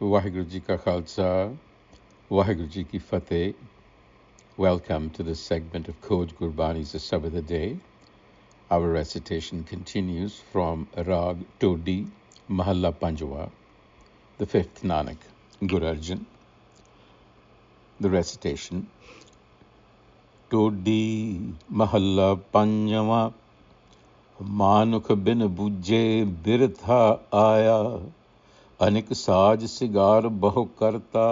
Waheguru Ji Ka Khalsa, Waheguru Ji Ki Fateh. Welcome to this segment of Khoj Gurbani's a-sabad-a-day. Our recitation continues from Rag Todi, Mahalla Panjwa, the fifth Nanak, Guru Arjan. The recitation: Todi Mahalla Panjwa, Manukh Bin Bujhe birtha aaya, Anik साज cigar बहु करता,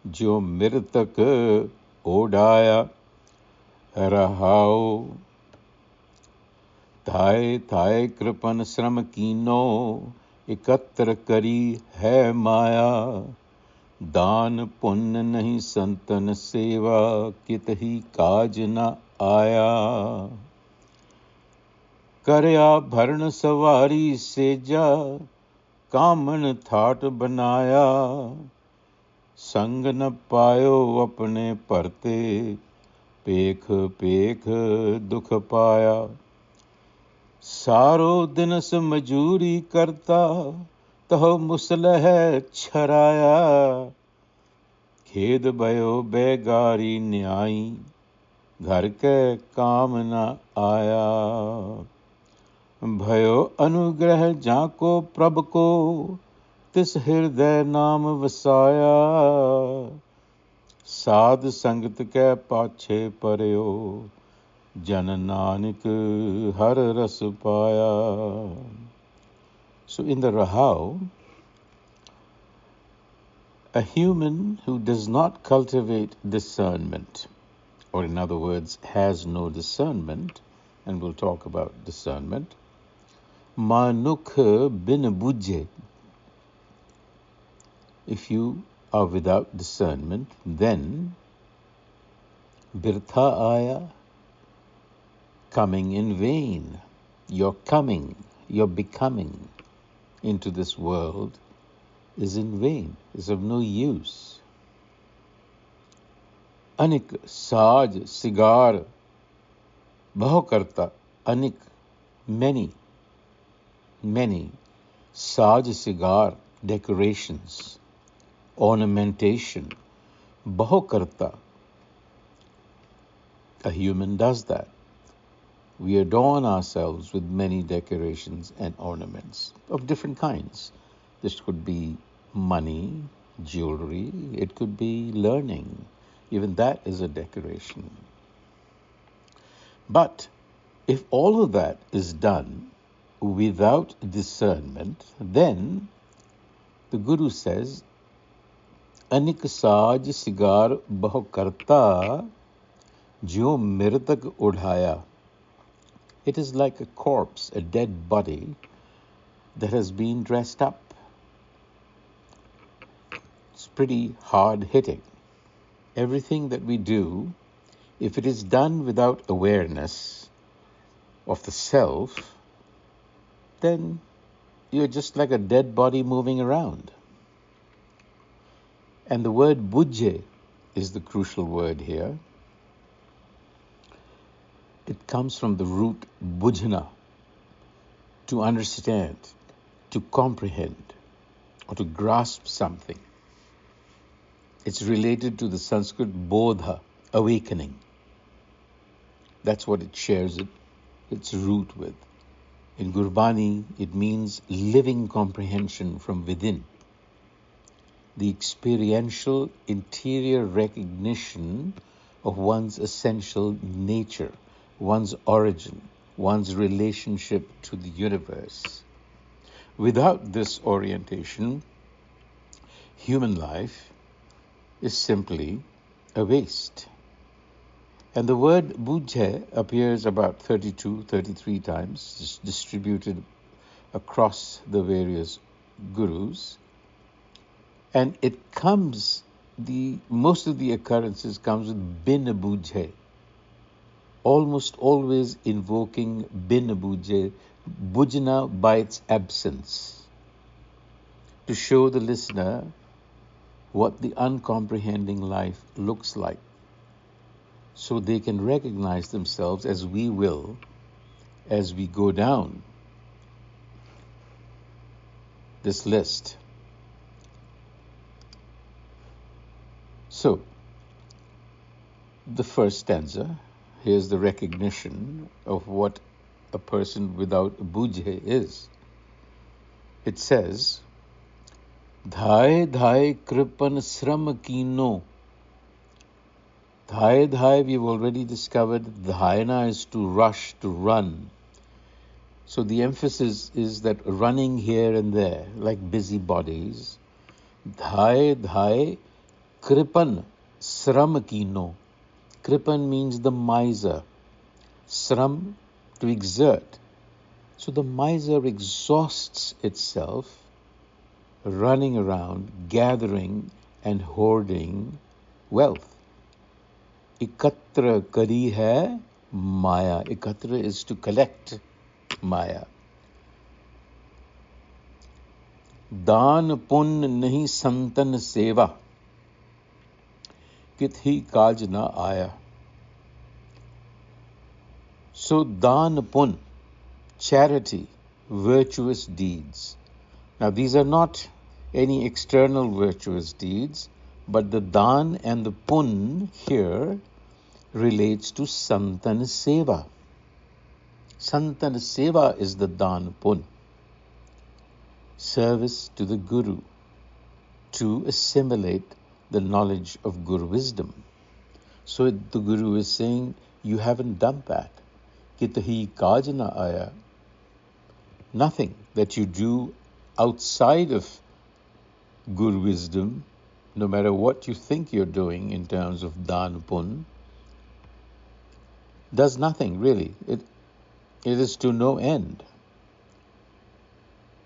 जो मृतक ओढ़ाया। रहाओ थाए थाए coupon श्रम कीनो, एकत्र करी है माया। दान पुण्य नहीं संतन सेवा, कित ही काज न आया। करया भरण सवारी सेजा, कामन थाट बनाया। संग न पायो अपने परते, पेख पेख दुख पाया। सारो दिनस मजूरी करता, तह मुसलह छराया। खेद भयो बेगारी न्याई, घर के काम न आया। भयो अनुग्रह जाको प्रभ को, तिस हृदय नाम वसाया। साध संगत के पाछे परयो, जन नानक हर रस पाया. So in the Rahau, a human who does not cultivate discernment, or in other words, has no discernment, and we'll talk about discernment, Manukh Bin Bujhe. If you are without discernment, then birtha aaya, coming in vain. Your coming, your becoming into this world is in vain, is of no use. Anik saj sigar bhakarta, anik, many, saj sigar, decorations, ornamentation, bhakarta. A human does that. We adorn ourselves with many decorations and ornaments of different kinds. This could be money, jewelry, it could be learning. Even that is a decoration. But if all of that is done without discernment, then the Guru says, Anik saj sigar bahu karta, jo mritak udhaya. It is like a corpse, a dead body that has been dressed up. It's pretty hard hitting. Everything that we do, if it is done without awareness of the self, then you're just like a dead body moving around. And the word bujhe is the crucial word here. It comes from the root bujhna, to understand, to comprehend, or to grasp something. It's related to the Sanskrit bodha, awakening. That's what it shares its root with. In Gurbani, it means living comprehension from within. The experiential interior recognition of one's essential nature, one's origin, one's relationship to the universe. Without this orientation, human life is simply a waste. And the word bujhe appears about 32, 33 times, distributed across the various gurus. And it comes, most of the occurrences comes with bin bujhe, almost always invoking bin bujhe, bujna by its absence, to show the listener what the uncomprehending life looks like, so they can recognize themselves, as we will, as we go down this list. So, the first stanza, here's the recognition of what a person without bujhe is. It says, Dhai dhai kripan sram kino. Dhai dhai, we've already discovered, dhayana is to rush, to run. So the emphasis is that running here and there, like busybodies. Dhai dhai kripan sram kino. Kripan means the miser. Sram, to exert. So the miser exhausts itself running around, gathering and hoarding wealth. Ikatra kari hai maya. Ikatra is to collect maya. Daan pun nahi santan seva. Kit hi kaj na aya. So daan pun, charity, virtuous deeds. Now these are not any external virtuous deeds, but the daan and the pun here relates to santan seva. Santan seva is the daan pun. Service to the Guru, to assimilate the knowledge of Guru wisdom. So the Guru is saying, you haven't done that. Kitahi kaj na aya. Nothing that you do outside of Guru wisdom, no matter what you think you're doing in terms of dan pun, does nothing really. It is to no end.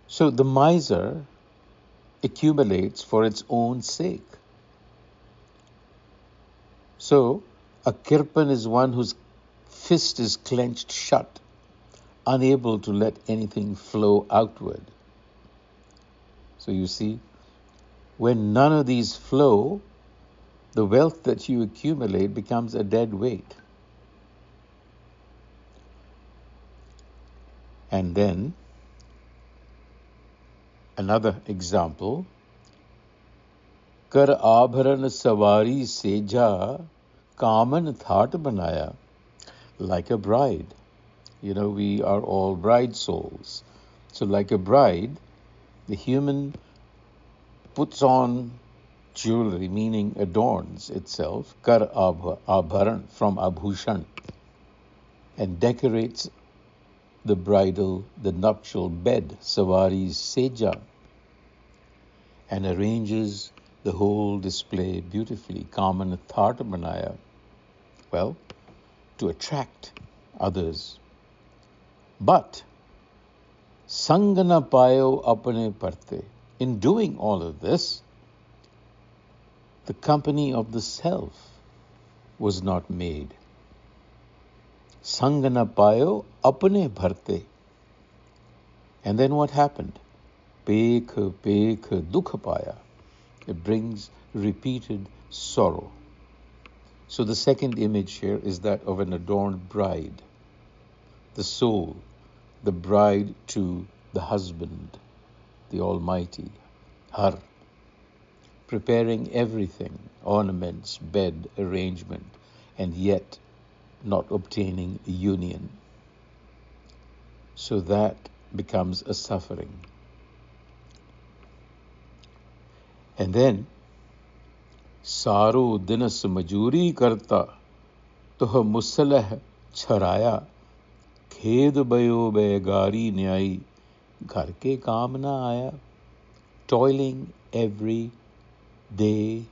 So the miser accumulates for its own sake. So a kirpan is one whose fist is clenched shut, unable to let anything flow outward. So you see, when none of these flow, the wealth that you accumulate becomes a dead weight. And then, another example, Kar abharan savari seja kaman thaat banaya, like a bride. You know, we are all bride souls. So like a bride, the human puts on jewelry, meaning adorns itself, kar abharan, from abhushan, and decorates the nuptial bed, savari seja, and arranges the whole display beautifully, kaman thaat banaya, well, to attract others. But sangana payo apne parte, in doing all of this, the company of the self was not made. Sangana payo apne bharte. And then what happened? Pekh dukha paya. It brings repeated sorrow. So the second image here is that of an adorned bride. The soul, the bride to the husband, the Almighty, Har, preparing everything, ornaments, bed, arrangement, and yet not obtaining union. So that becomes a suffering. And then, Saro dinas majuri karta, toh musalah charaya, khed bayo begari nyai, ghar ke kaam na aya. Toiling every day,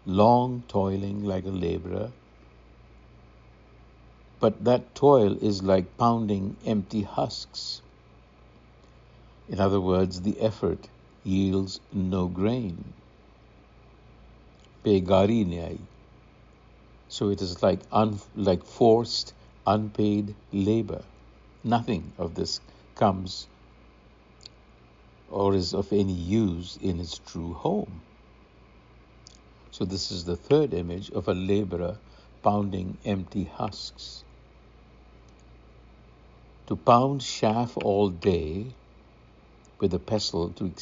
long toiling like a laborer. But that toil is like pounding empty husks. In other words, the effort yields no grain. Begari nyai. So it is like forced, unpaid labor. Nothing of this comes or is of any use in its true home. So this is the third image of a laborer pounding empty husks. To pound chaff all day with a pestle to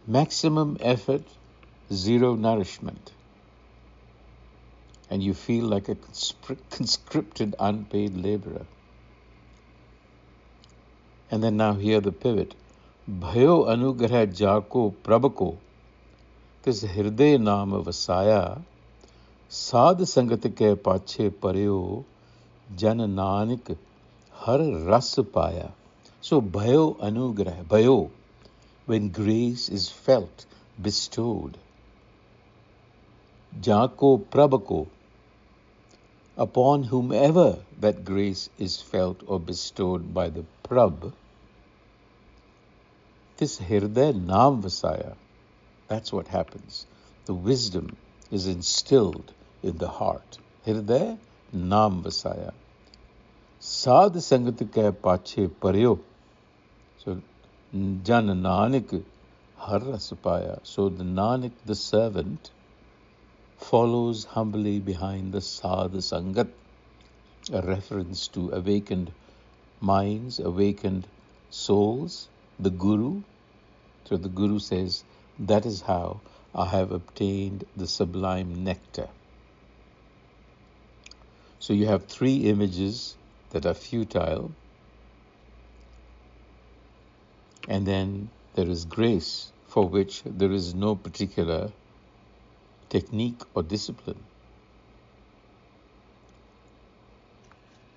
maximum effort, zero nourishment. and you feel like a conscripted unpaid laborer. And then now here the pivot. Bhayo anugrah jako prabhko tis hirday naam vasaya sad sangat ke pache paryo jan nanak har ras paya. So bhayo anugrah, bhayo, when grace is felt, bestowed. Jako prabhako, upon whomever that grace is felt or bestowed by the prab, this hirday naam vasaya, that's what happens. The wisdom is instilled in the heart. Hirday naam vasaya. Sad sangat ke pache paryo. So jan nanak har ras paya. So the Nanak, the servant, follows humbly behind the Sadh Sangat, a reference to awakened minds, awakened souls, the Guru. So the Guru says, that is how I have obtained the sublime nectar. So you have three images that are futile, and then there is grace, for which there is no particular technique or discipline.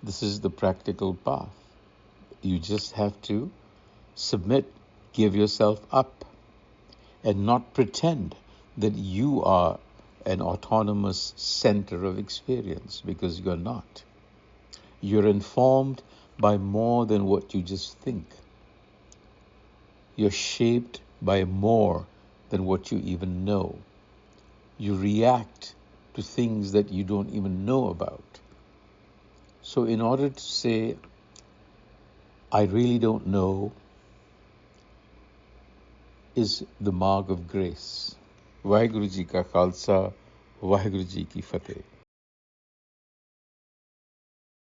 This is the practical path. You just have to submit, give yourself up, and not pretend that you are an autonomous center of experience, because you're not. You're informed by more than what you just think. You're shaped by more than what you even know. You react to things that you don't even know about. So in order to say, I really don't know, is the mark of grace. Vaheguru Ji ka Khalsa, Vaheguru Ji ki Fateh.